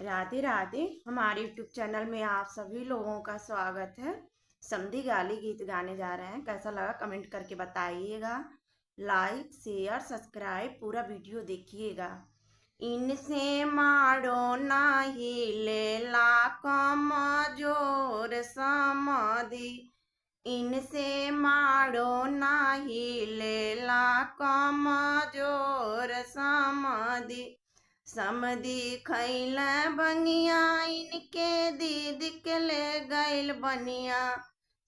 राधे राधे। हमारे YouTube channel में आप सभी लोगों का स्वागत है। समधी गाली गीत गाने जा रहे हैं। कैसा लगा कमेंट करके बताइएगा। लाइक शेयर सब्सक्राइब पूरा वीडियो देखिएगा। इनसे मारो नाही लेला कमजोर समाधि। इनसे मारो नाही लेला कमजोर समाधि। समधी खैल बंगिया इनके दीद के ले गैल बनिया।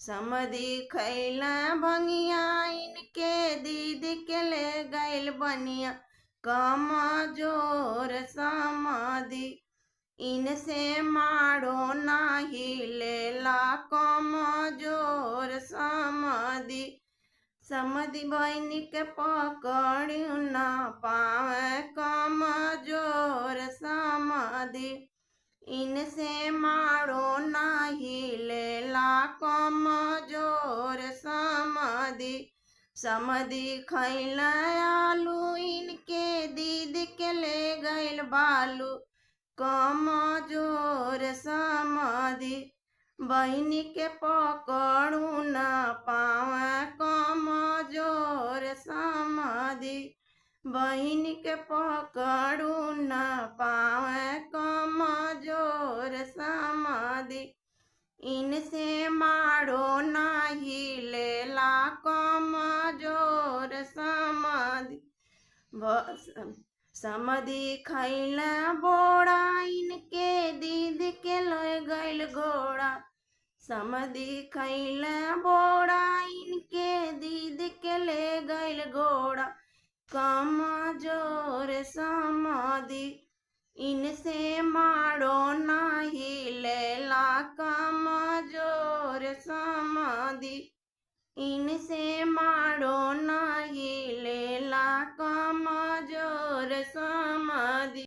समधी खैल भंगिया इनके दीद के ले गैल बनिया। कमजोर समाधि इनसे मारो नाही लेला कमजोर समाधि। समधि बहनी के पकड़ू ना पावे कमजोर समाधि। इनसे मारो नाही लेला कमजोर समाधि। समधि खैल आलू इनके दीद के ले गैल बालू। कमजोर समाधि बहनी के पकड़ू ना पावे कमजोर समाधि। बहन के पकड़ू ना पावे कमजोर समाधि। इनसे मारो नाही लेला कमजोर समाधि। समधि खैल बोड़ा इनके दीद के ले गैल घोड़ा। समधि खैल बोड़ा इनके दीद के ले गैल घोड़ा। कमजोर समाधि इनसे मारो नाही लेला कमजोर समाधि। इनसे मारो नाही लेला कमजोर समाधि।